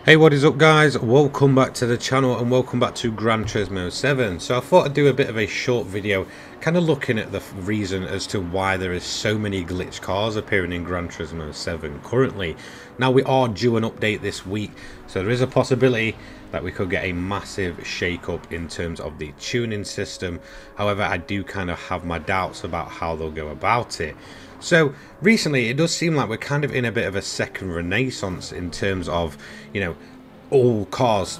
Hey, what is up guys? Welcome back to the channel and welcome back to Gran Turismo 7. So I thought I'd do a bit of a short video kind of looking at the reason as to why there is so many glitch cars appearing in Gran Turismo 7 currently. Now we are due an update this week, so there is a possibility that we could get a massive shake-up in terms of the tuning system. However, I do kind of have my doubts about how they'll go about it. So recently it does seem like we're kind of in a bit of a second renaissance in terms of, you know, all cars,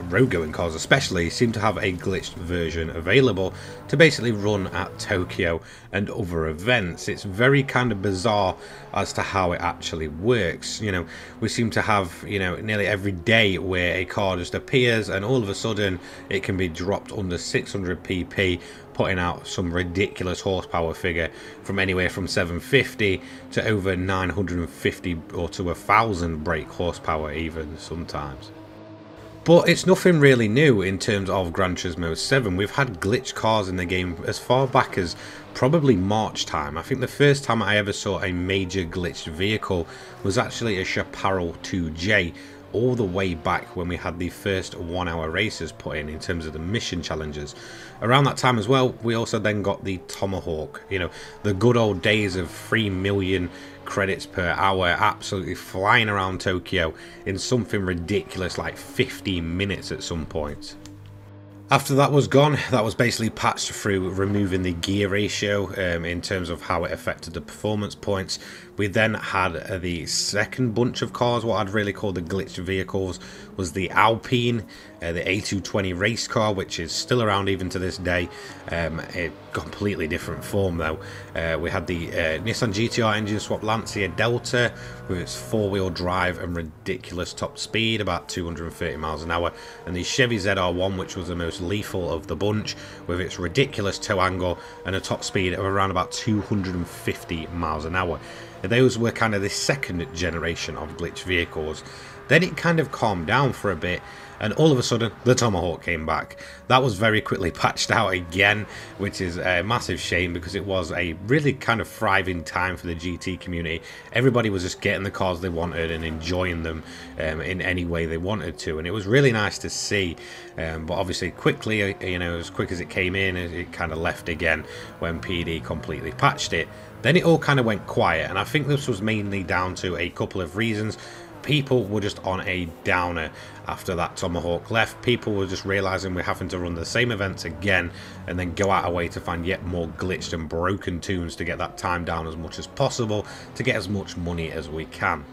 road going cars especially, seem to have a glitched version available to basically run at Tokyo and other events. It's very kind of bizarre as to how it actually works. You know, we seem to have, you know, nearly every day where a car just appears and all of a sudden it can be dropped under 600 pp, putting out some ridiculous horsepower figure from anywhere from 750 to over 950 or to 1,000 brake horsepower even sometimes. But it's nothing really new in terms of Gran Turismo 7. We've had glitch cars in the game as far back as probably March time. I think the first time I ever saw a major glitched vehicle was actually a Chaparral 2J, all the way back when we had the first 1 hour races put in terms of the mission challenges. Around that time as well, we also then got the Tomahawk, you know, the good old days of 3 million credits per hour absolutely flying around Tokyo in something ridiculous like 15 minutes at some point. After that was gone, that was basically patched through removing the gear ratio in terms of how it affected the performance points. We then had the second bunch of cars, what I'd really call the glitched vehicles, was the Alpine, the A220 race car, which is still around even to this day. A completely different form though. We had the Nissan GTR engine swap Lancia Delta with its 4-wheel drive and ridiculous top speed, about 230 miles an hour, and the Chevy ZR1, which was the most lethal of the bunch, with its ridiculous toe angle and a top speed of around about 250 miles an hour. Those were kind of the second generation of glitch vehicles. Then it kind of calmed down for a bit, and all of a sudden the Tomahawk came back. That was very quickly patched out again, which is a massive shame because it was a really kind of thriving time for the GT community. Everybody was just getting the cars they wanted and enjoying them in any way they wanted to, and it was really nice to see. But obviously quickly, you know, as quick as it came in, it kind of left again when PD completely patched it. Then it all kind of went quiet, and I think this was mainly down to a couple of reasons. People were just on a downer after that Tomahawk left. People were just realizing we're having to run the same events again and then go out of way to find yet more glitched and broken tunes to get that time down as much as possible, to get as much money as we can.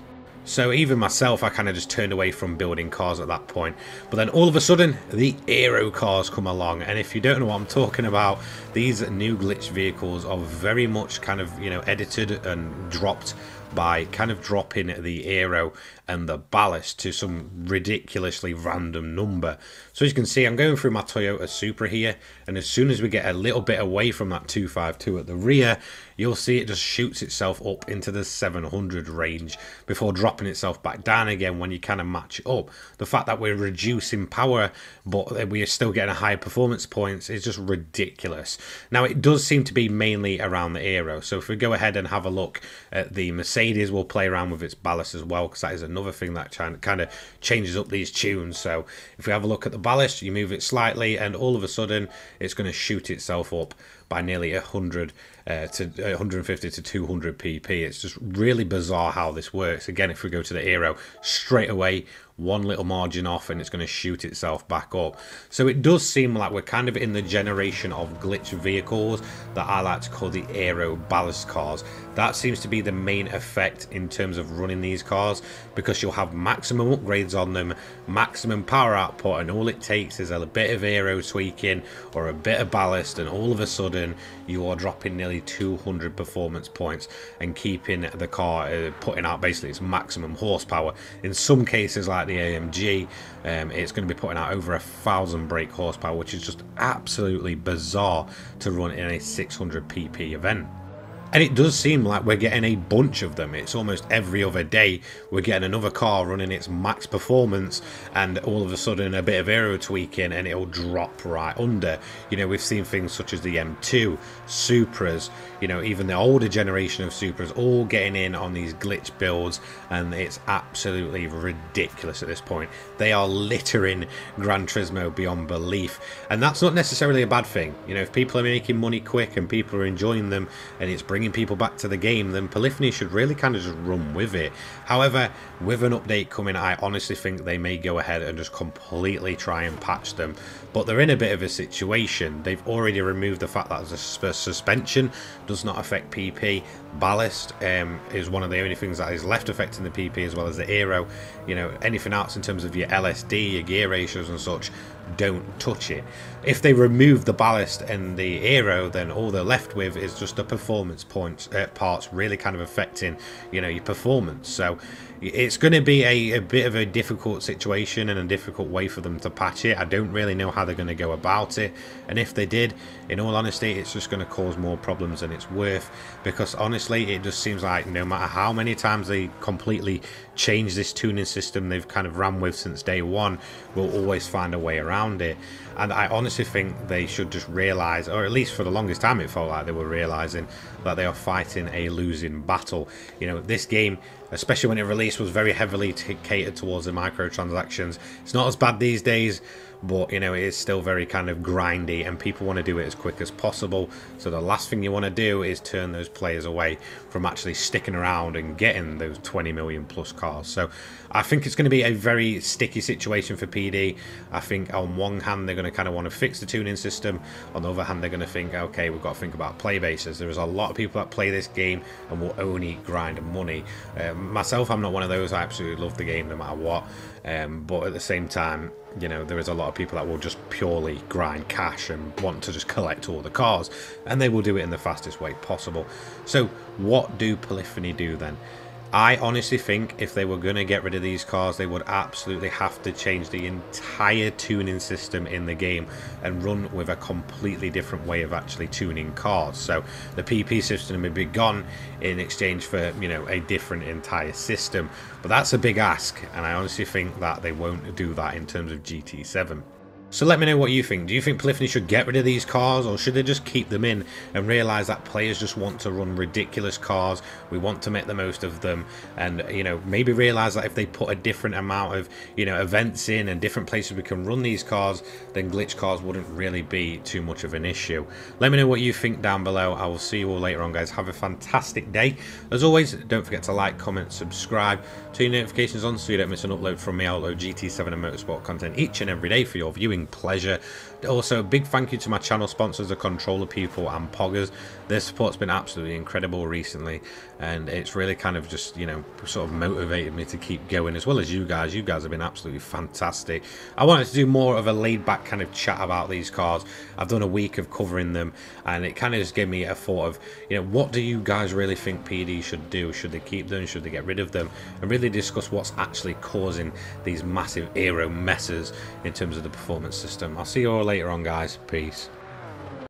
So even myself, I kind of just turned away from building cars at that point. But then all of a sudden, the aero cars come along. And if you don't know what I'm talking about, these new glitch vehicles are very much kind of, you know, edited and dropped by kind of dropping the aero and the ballast to some ridiculously random number. So as you can see, I'm going through my Toyota Supra here, and as soon as we get a little bit away from that 252 at the rear, you'll see it just shoots itself up into the 700 range before dropping itself back down again when you kind of match it up. The fact that we're reducing power but we are still getting a high performance points is just ridiculous. Now it does seem to be mainly around the aero, so if we go ahead and have a look at the Mercedes, we'll play around with its ballast as well, because that is another thing that kind of changes up these tunes. So if we have a look at the ballast, you move it slightly and all of a sudden it's going to shoot itself up by nearly 100 to 150 to 200 pp. It's just really bizarre how this works. Again, if we go to the aero, straight away one little margin off and it's going to shoot itself back up. So it does seem like we're kind of in the generation of glitch vehicles that I like to call the aero ballast cars. That seems to be the main effect in terms of running these cars, because you'll have maximum upgrades on them, maximum power output, and all it takes is a bit of aero tweaking or a bit of ballast, and all of a sudden you are dropping nearly 200 performance points and keeping the car putting out basically its maximum horsepower. In some cases like the AMG, it's going to be putting out over 1,000 brake horsepower, which is just absolutely bizarre to run in a 600 pp event. And it does seem like we're getting a bunch of them. It's almost every other day we're getting another car running its max performance, and all of a sudden a bit of aero tweaking and it'll drop right under. You know, we've seen things such as the M2, Supras, you know, even the older generation of Supras all getting in on these glitch builds, and it's absolutely ridiculous at this point. They are littering Gran Turismo beyond belief, and that's not necessarily a bad thing. You know, if people are making money quick and people are enjoying them and it's bringing people back to the game, then Polyphony should really kind of just run with it. However, with an update coming, I honestly think they may go ahead and just completely try and patch them, but they're in a bit of a situation. They've already removed the fact that the suspension does not affect PP. Ballast is one of the only things that is left affecting the PP, as well as the aero. You know, anything else in terms of your LSD, your gear ratios and such, don't touch it. If they remove the ballast and the aero, then all they're left with is just the performance parts really kind of affecting, you know, your performance. So it's going to be a bit of a difficult situation and a difficult way for them to patch it. I don't really know how they're going to go about it, and if they did, in all honesty, it's just going to cause more problems than it's worth, because honestly it just seems like no matter how many times they completely change this tuning system they've kind of ran with since day one, we'll always find a way around it. And I honestly think they should just realise, or at least for the longest time it felt like they were realising, that they are fighting a losing battle. You know, this game, especially when it released, was very heavily catered towards the microtransactions. It's not as bad these days, but you know, it is still very kind of grindy, and people want to do it as quick as possible. So the last thing you want to do is turn those players away from actually sticking around and getting those 20 million plus cars. So I think it's going to be a very sticky situation for PD. I think on one hand they're going to kind of want to fix the tuning system, on the other hand they're going to think, okay, we've got to think about play bases. There is a lot of people that play this game and will only grind money. Myself, I'm not one of those. I absolutely love the game no matter what, but at the same time, you know, there is a lot of people that will just purely grind cash and want to just collect all the cars, and they will do it in the fastest way possible. So what do Polyphony do then? I honestly think if they were going to get rid of these cars, they would absolutely have to change the entire tuning system in the game and run with a completely different way of actually tuning cars. So the PP system would be gone in exchange for, you know, a different entire system. But that's a big ask, and I honestly think that they won't do that in terms of GT7. So let me know what you think. Do you think Polyphony should get rid of these cars, or should they just keep them in and realise that players just want to run ridiculous cars? We want to make the most of them, and you know, maybe realise that if they put a different amount of, you know, events in and different places we can run these cars, then glitch cars wouldn't really be too much of an issue. Let me know what you think down below. I will see you all later on, guys. Have a fantastic day. As always, don't forget to like, comment, subscribe, turn your notifications on so you don't miss an upload from me. I upload GT7 and motorsport content each and every day for your viewing pleasure. Also, a big thank you to my channel sponsors, the Controller People and Poggers. Their support's been absolutely incredible recently, and it's really kind of just, you know, sort of motivated me to keep going, as well as you guys. You guys have been absolutely fantastic. I wanted to do more of a laid-back kind of chat about these cars. I've done a week of covering them, and it kind of just gave me a thought of, you know, what do you guys really think PD should do? Should they keep them? Should they get rid of them? And really discuss what's actually causing these massive aero messes in terms of the performance system. I'll see you all later on, guys. Peace.